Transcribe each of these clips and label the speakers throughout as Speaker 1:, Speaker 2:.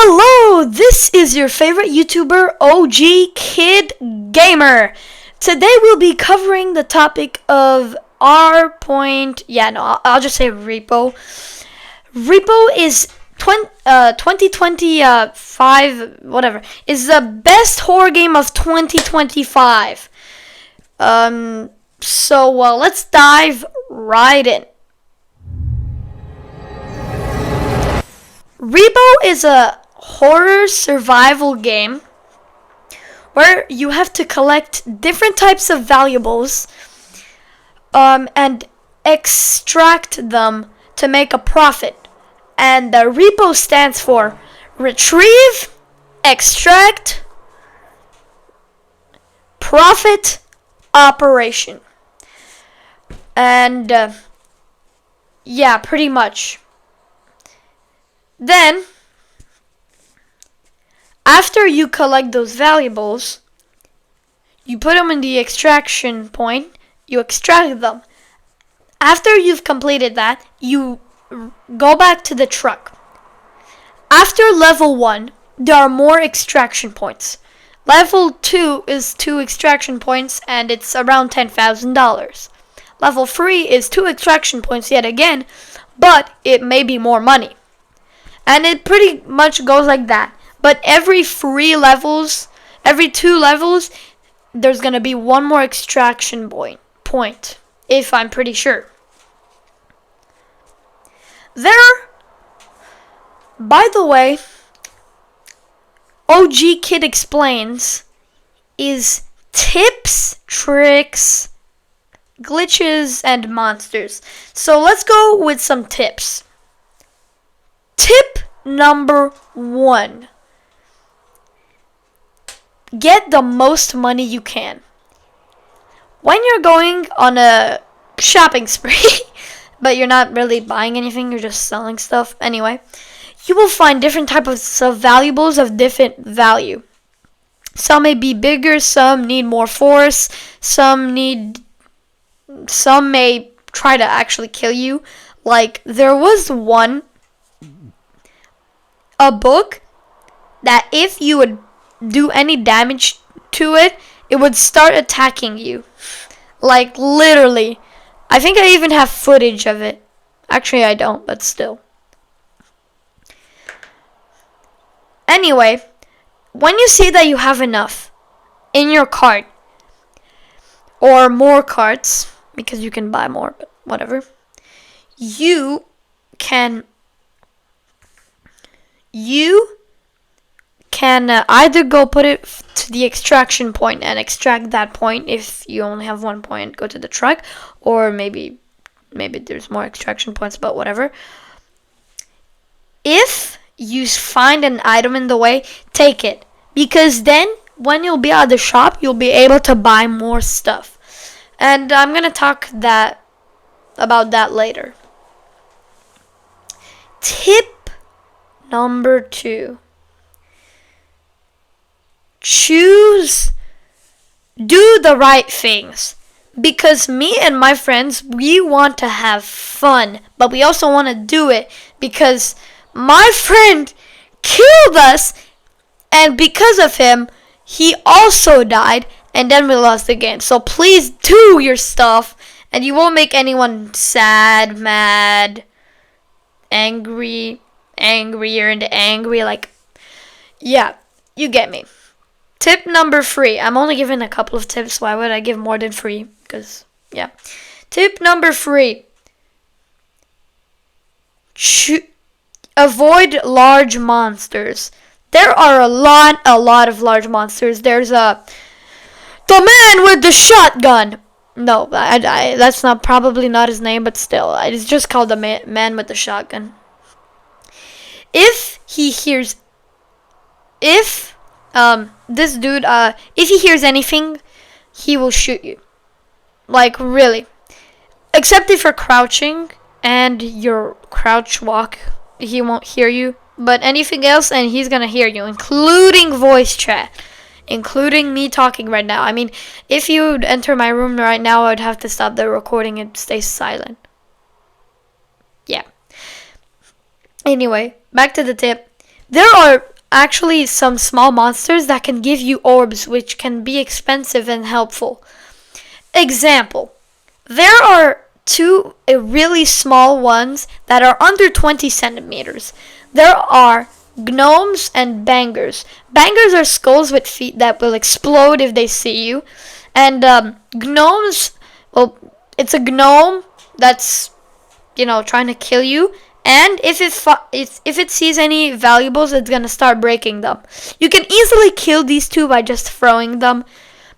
Speaker 1: Hello, this is your favorite YouTuber, OG Kid Gamer. Today we'll be covering the topic of I'll just say R.E.P.O. R.E.P.O is 2025, is the best horror game of 2025. Let's dive right in. R.E.P.O is a horror survival game where you have to collect different types of valuables and extract them to make a profit. And the R.E.P.O stands for Retrieve, Extract, Profit, Operation. And pretty much. Then, after you collect those valuables, you put them in the extraction point, you extract them. After you've completed that, you go back to the truck. After level 1, there are more extraction points. Level 2 is 2 extraction points and it's around $10,000. Level 3 is 2 extraction points yet again, but it may be more money. And it pretty much goes like that. But every 2 levels, there's going to be one more extraction point, if I'm pretty sure. By the way, OG Kid Explains is tips, tricks, glitches, and monsters. So let's go with some tips. Tip number 1. Get the most money you can. When you're going on a shopping spree, but you're not really buying anything, you're just selling stuff anyway, you will find different types of valuables of different value. Some may be bigger, some need more force, some may try to actually kill you. Like, there was a book that if you would do any damage to it, it would start attacking you. Like, literally. I think I even have footage of it. Actually, I don't, but still. Anyway, when you see that you have enough in your cart, or more carts, because you can buy more, but whatever, you can either go put it to the extraction point and extract that point if you only have 1 point, go to the truck, or maybe there's more extraction points, but whatever. If you find an item in the way, take it, because then when you'll be at the shop, you'll be able to buy more stuff. And I'm gonna talk about that later. Tip number 2. Do the right things. Because me and my friends, we want to have fun, but we also want to do it because my friend killed us, and because of him, he also died, and then we lost the game. So please do your stuff, and you won't make anyone sad, mad, angrier and angry. Like, yeah, you get me. Tip number 3. I'm only giving a couple of tips. Why would I give more than 3? Because, yeah. Tip number 3. Avoid large monsters. There are a lot of large monsters. There's the man with the shotgun. No, that's probably not his name, but still, it's just called the man with the shotgun. If he hears anything, he will shoot you. Like, really. Except if you're crouching and your crouch walk, he won't hear you. But anything else, and he's gonna hear you, including voice chat. Including me talking right now. I mean, if you would enter my room right now, I would have to stop the recording and stay silent. Yeah. Anyway, back to the tip. There are actually some small monsters that can give you orbs, which can be expensive and helpful. Example, there are two really small ones that are under 20 centimeters. There are gnomes and bangers. Bangers are skulls with feet that will explode if they see you. And gnomes, well, it's a gnome that's, trying to kill you. And if it sees any valuables, it's gonna start breaking them. You can easily kill these two by just throwing them.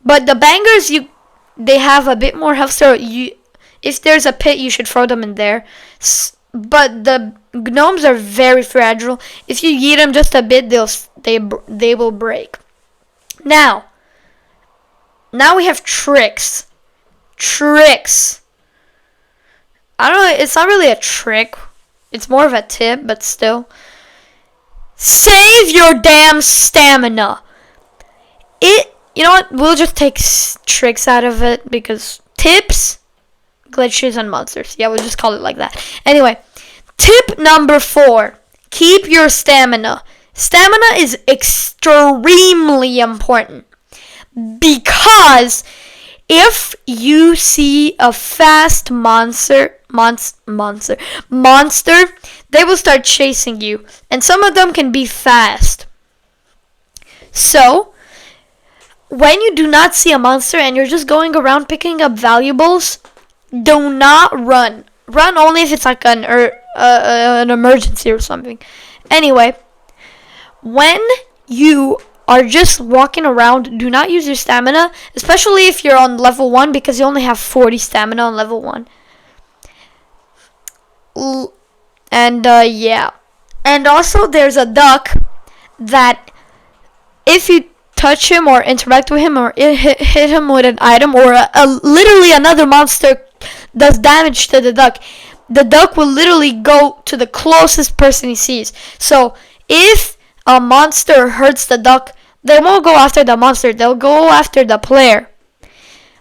Speaker 1: But the bangers, they have a bit more health, so if there's a pit, you should throw them in there. But the gnomes are very fragile. If you yeet them just a bit, they will break. Now we have tricks. Tricks. I don't know. It's not really a trick. It's more of a tip, but still. Save your damn stamina. You know what? We'll just take tricks out of it because tips, glitches, and monsters. Yeah, we'll just call it like that. Anyway, tip number 4. Keep your stamina. Stamina is extremely important because if you see a fast monster, they will start chasing you, and some of them can be fast. So, when you do not see a monster and you're just going around picking up valuables, do not run. Run only if it's like an emergency or something. Anyway, when you are just walking around, do not use your stamina, especially if you're on level 1 because you only have 40 stamina on level 1. And yeah. And also there's a duck that if you touch him or interact with him or hit him with an item or literally another monster does damage to the duck will literally go to the closest person he sees. So if a monster hurts the duck, they won't go after the monster, they'll go after the player.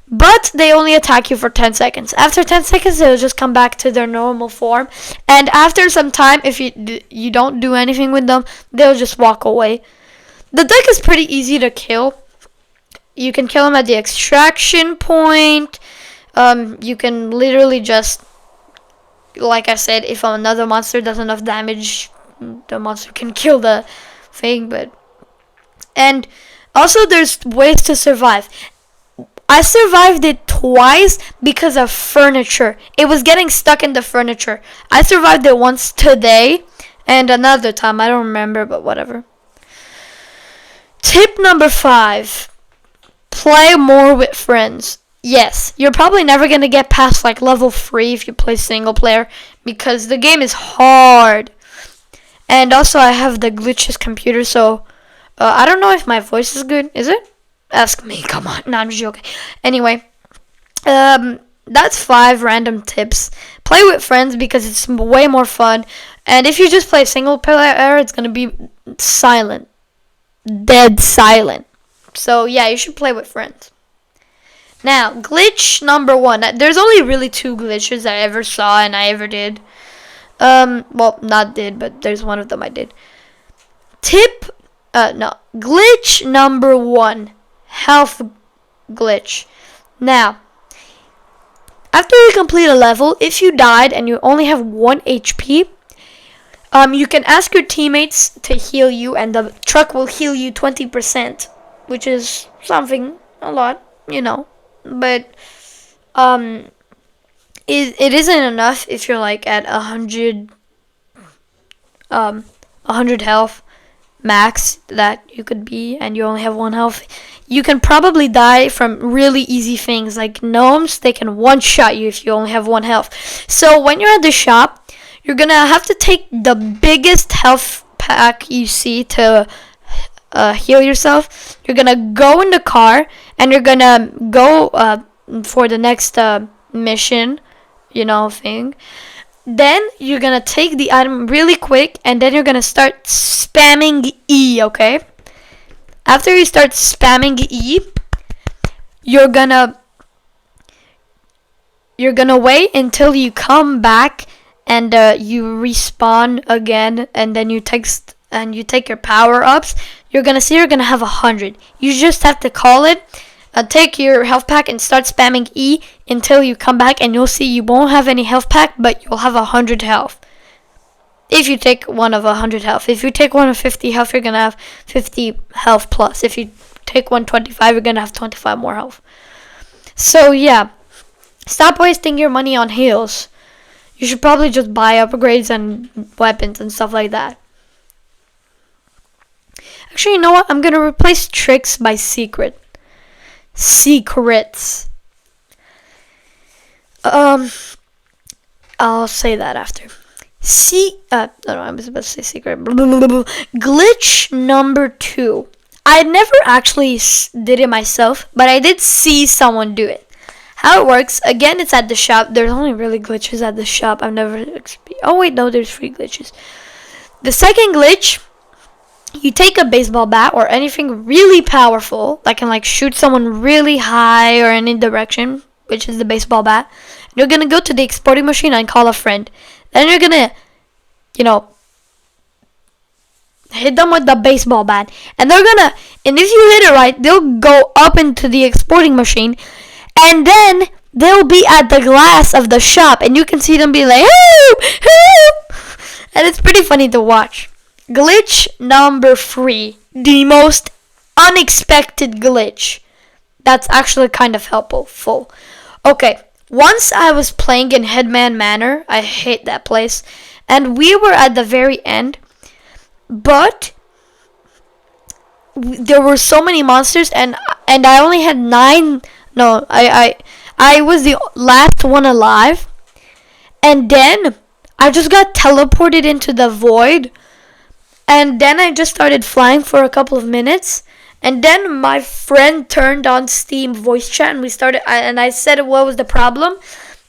Speaker 1: But they only attack you for 10 seconds. After 10 seconds, they'll just come back to their normal form. And after some time, if you don't do anything with them, they'll just walk away. The duck is pretty easy to kill. You can kill him at the extraction point. You can literally just, like I said, if another monster does enough damage, the monster can kill the thing. And also there's ways to survive. I survived it twice because of furniture. It was getting stuck in the furniture. I survived it once today and another time. I don't remember, but whatever. Tip number 5. Play more with friends. Yes, you're probably never going to get past like level 3 if you play single player because the game is hard. And also I have the glitches computer, so I don't know if my voice is good. Is it? Ask me, come on. No, I'm just joking. Anyway, that's 5 random tips. Play with friends because it's way more fun. And if you just play single player, it's going to be silent. Dead silent. So yeah, you should play with friends. Now, glitch number 1. There's only really 2 glitches I ever saw and I ever did. Well, not did, but there's one of them I did. Glitch number 1. Health glitch. Now, after you complete a level, if you died and you only have 1 HP, you can ask your teammates to heal you, and the truck will heal you 20%, which is something, a lot, But it isn't enough if you're like at 100 health max that you could be, and you only have 1 health. You can probably die from really easy things like gnomes. They can one-shot you if you only have 1 health. So when you're at the shop, you're gonna have to take the biggest health pack you see to heal yourself. You're gonna go in the car and you're gonna go for the next mission, thing. Then you're gonna take the item really quick, and then you're gonna start spamming E, okay? After you start spamming E, you're gonna wait until you come back and you respawn again, and then you text and you take your power ups, you're gonna see you're gonna have 100. You just have to call it. Take your health pack and start spamming E until you come back, and you'll see you won't have any health pack, but you'll have 100 health. If you take one of 100 health. If you take one of 50 health, you're gonna have 50 health plus. If you take 125, you're gonna have 25 more health. So yeah, stop wasting your money on heals. You should probably just buy upgrades and weapons and stuff like that. Actually, you know what? I'm gonna replace tricks by secrets. I'll say that after. No, I was about to say secret. Glitch number 2. I never actually did it myself, but I did see someone do it. How it works, again, it's at the shop. There's only really glitches at the shop. I've never... Oh, wait, no, there's free glitches. The second glitch, you take a baseball bat or anything really powerful that can, like, shoot someone really high or any direction, which is the baseball bat. You're going to go to the exporting machine and call a friend. Then you're going to, hit them with the baseball bat. And if you hit it right, they'll go up into the exporting machine. And then they'll be at the glass of the shop. And you can see them be like, help, help. And it's pretty funny to watch. Glitch number 3. The most unexpected glitch. That's actually kind of helpful. Okay. Once I was playing in Headman Manor. I hate that place. And we were at the very end. But there were so many monsters. And I only had 9... No, I was the last one alive. And then I just got teleported into the void. And then I just started flying for a couple of minutes. And then my friend turned on Steam voice chat and I said what was the problem.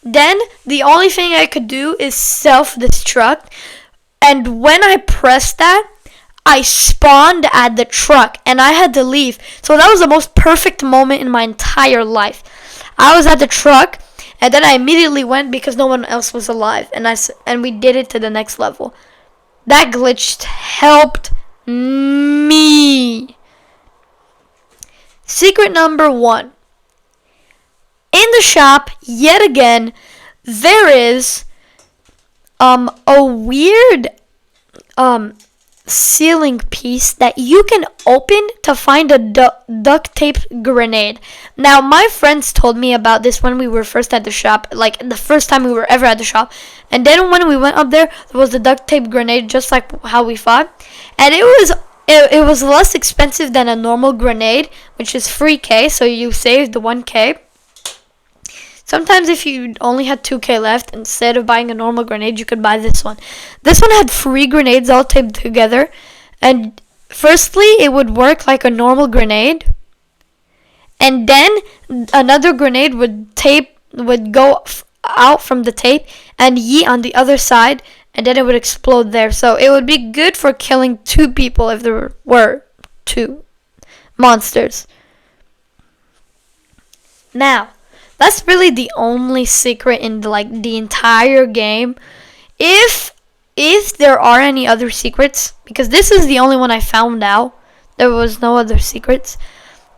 Speaker 1: Then the only thing I could do is self-destruct. And when I pressed that, I spawned at the truck and I had to leave. So that was the most perfect moment in my entire life. I was at the truck and then I immediately went because no one else was alive. And we did it to the next level. That glitch helped me. Secret number 1. In the shop, yet again, there is a weird ceiling piece that you can open to find a duct tape grenade. Now, my friends told me about this when we were first at the shop, like the first time we were ever at the shop. And then when we went up there was the duct tape grenade, just like how we fought. And it was less expensive than a normal grenade, which is 3K, so you saved the 1K. Sometimes if you only had 2K left, instead of buying a normal grenade, you could buy this one. This one had 3 grenades all taped together. And firstly, it would work like a normal grenade. And then another grenade would go out from the tape and yeet on the other side. And then it would explode there. So it would be good for killing 2 people if there were 2 monsters. Now, that's really the only secret in the entire game. If there are any other secrets, because this is the only one I found out, there was no other secrets,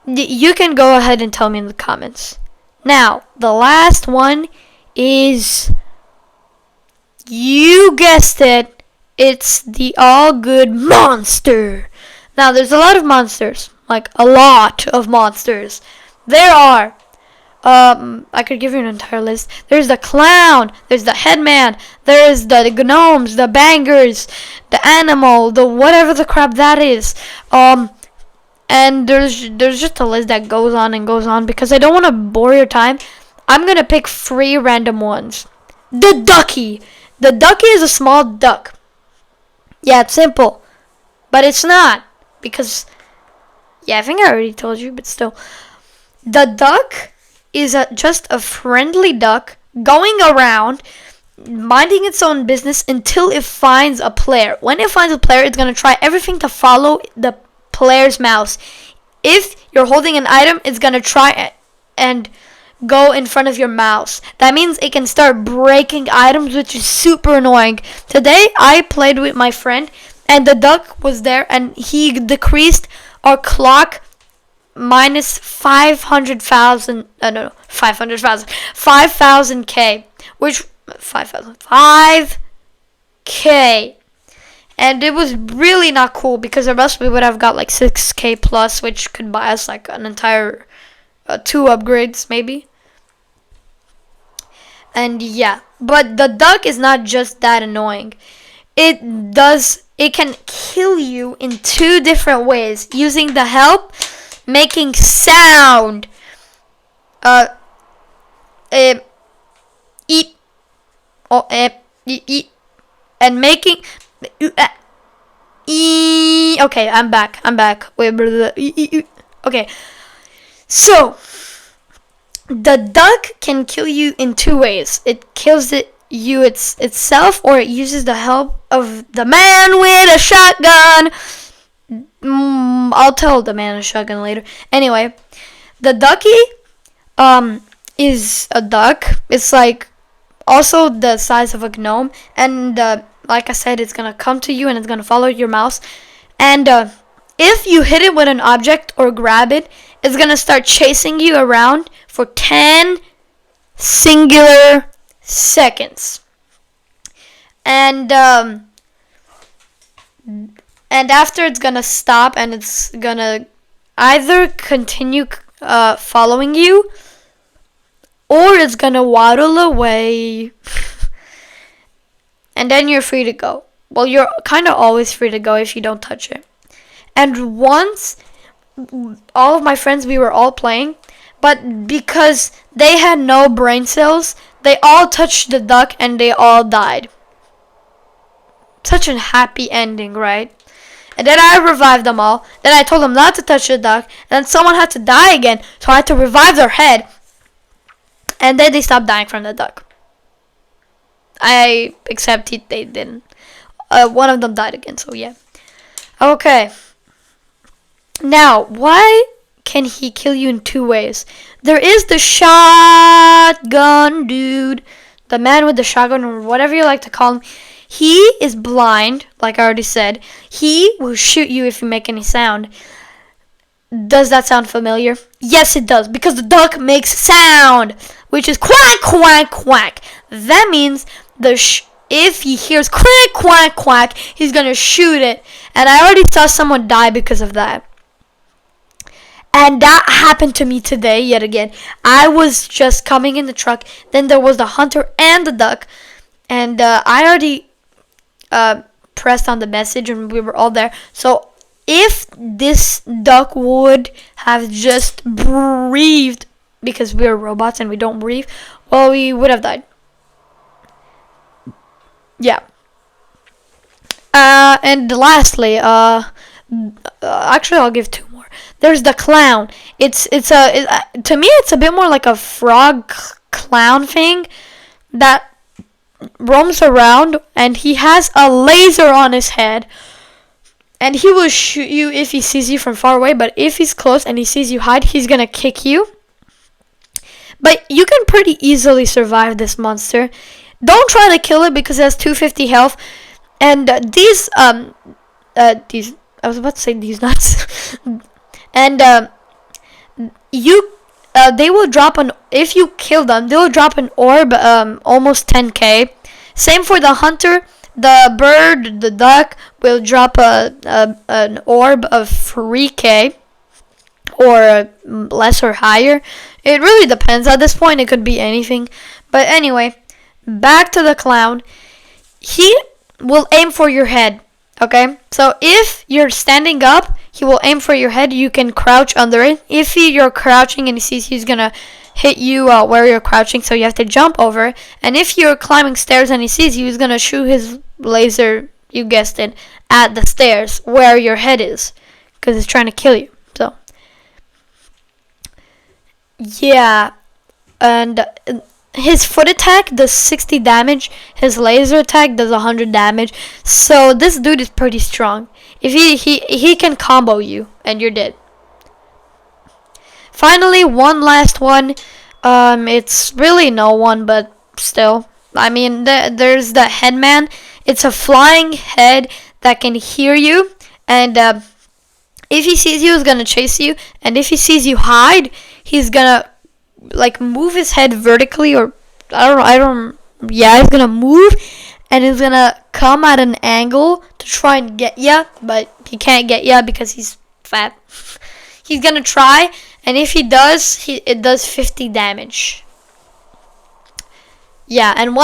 Speaker 1: you can go ahead and tell me in the comments. Now, the last one is, you guessed it, it's the all good monster. Now, there's a lot of monsters, like a lot of monsters. There are I could give you an entire list. There's the clown, there's the headman, there's the gnomes, the bangers, the animal, the whatever the crap that is. And there's just a list that goes on and goes on because I don't want to bore your time. I'm gonna pick 3 random ones. The ducky. The ducky is a small duck. Yeah, it's simple, but it's not because I think I already told you, but still, the duck is just a friendly duck going around minding its own business until it finds a player. When it finds a player, it's going to try everything to follow the player's mouse. If you're holding an item, it's going to try and go in front of your mouse. That means it can start breaking items, which is super annoying. Today, I played with my friend, and the duck was there, and he decreased our clock minus 500,000. No, 500,000. 5,000K, which 5K. And it was really not cool because the rest we would have got like 6K plus, which could buy us like an entire 2 upgrades maybe. And yeah, but the duck is not just that annoying. It can kill you in 2 different ways using the help, making sound. Eat. Eat. And making. Okay, I'm back. Wait, okay. So, the duck can kill you in 2 ways. It kills itself, or it uses the help of the man with a shotgun. I'll tell the man with a shotgun later. Anyway, the ducky is a duck. It's like also the size of a gnome, and like I said, it's gonna come to you and it's gonna follow your mouse. And if you hit it with an object or grab it, it's gonna start chasing you around for 10 singular seconds. And after it's gonna stop, and it's gonna either continue following you, or it's gonna waddle away. And then you're free to go. Well, you're kind of always free to go if you don't touch it. And once, all of my friends, we were all playing, but because they had no brain cells, they all touched the duck and they all died. Such a happy ending, right? And then I revived them all. Then I told them not to touch the duck. And then someone had to die again, so I had to revive their head. And then they stopped dying from the duck. Except they didn't. One of them died again, so yeah. Okay. Now, why can he kill you in 2 ways? There is the shotgun dude. The man with the shotgun, or whatever you like to call him. He is blind, like I already said. He will shoot you if you make any sound. Does that sound familiar? Yes, it does, because the duck makes sound, which is quack, quack, quack. That means if he hears quack, quack, quack, he's gonna shoot it. And I already saw someone die because of that. And that happened to me today, yet again. I was just coming in the truck, then there was the hunter and the duck, and I already pressed on the message, and we were all there. So if this duck would have just breathed, because we're robots and we don't breathe, well, we would have died. Yeah. And lastly, actually, I'll give 2 more. There's the clown. To me, it's a bit more like a frog clown thing that roams around, and he has a laser on his head, and he will shoot you if he sees you from far away. But if he's close and he sees you hide, he's gonna kick you. But you can pretty easily survive this monster. Don't try to kill it because it has 250 health. And these I was about to say these nuts. And they will drop if you kill them, they will drop an orb, almost 10K. Same for the hunter. The bird, the duck will drop an orb of 3K. Or less or higher. It really depends. At this point, it could be anything. But anyway, back to the clown. He will aim for your head. Okay? So if you're standing up, he will aim for your head. You can crouch under it. If you're crouching and he sees he's gonna hit you where you're crouching, so you have to jump over. And if you're climbing stairs and he sees you, he's gonna shoot his laser, you guessed it, at the stairs where your head is, because he's trying to kill you. So yeah, and his foot attack does 60 damage. His laser attack does 100 damage. So this dude is pretty strong. If he can combo you and you're dead. Finally, one last one. It's really no one, but still. I mean, there's the headman. It's a flying head that can hear you, and if he sees you, he's gonna chase you, and if he sees you hide, he's gonna like move his head vertically, or I don't. Yeah, he's gonna move, and he's gonna come at an angle to try and get ya, but he can't get ya because he's fat. He's gonna try, and if he does, it does 50 damage. Yeah, and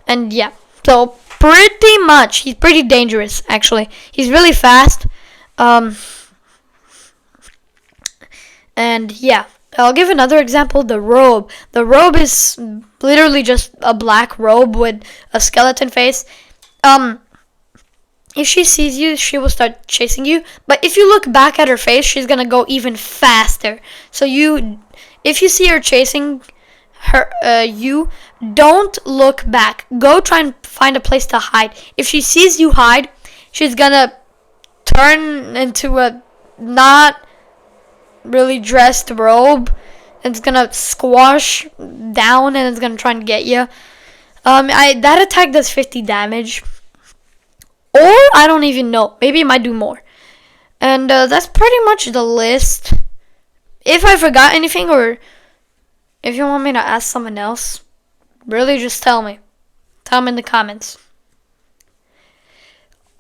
Speaker 1: and yeah, so pretty much, he's pretty dangerous actually. He's really fast, um, and yeah. I'll give another example, the robe. The robe is literally just a black robe with a skeleton face. If she sees you, she will start chasing you. But if you look back at her face, she's gonna go even faster. So if you see her chasing you, don't look back. Go try and find a place to hide. If she sees you hide, she's gonna turn into a not really dressed robe, and it's gonna squash down, and it's gonna try and get you. That attack does 50 damage, or I don't even know. Maybe it might do more. And that's pretty much the list. If I forgot anything, or if you want me to ask someone else, really just tell me. Tell me in the comments.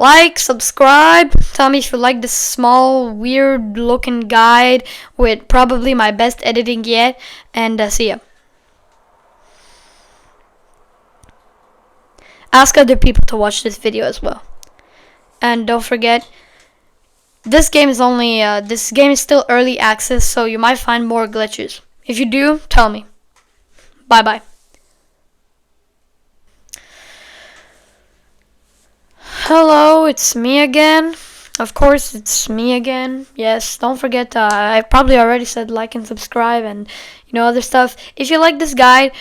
Speaker 1: Like, subscribe, tell me if you like this small, weird looking guide with probably my best editing yet, and see ya. Ask other people to watch this video as well. And don't forget, this game is still early access, so you might find more glitches. If you do, tell me. Bye bye. Hello, it's me again. Of course, it's me again. Yes, don't forget, I probably already said like and subscribe and other stuff. If you like this guide,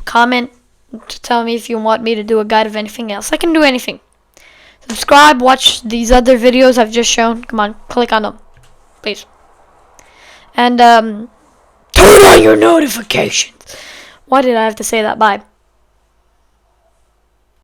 Speaker 1: comment to tell me if you want me to do a guide of anything else. I can do anything. Subscribe, watch these other videos I've just shown. Come on, click on them, please. And turn on your notifications. Why did I have to say that? Bye.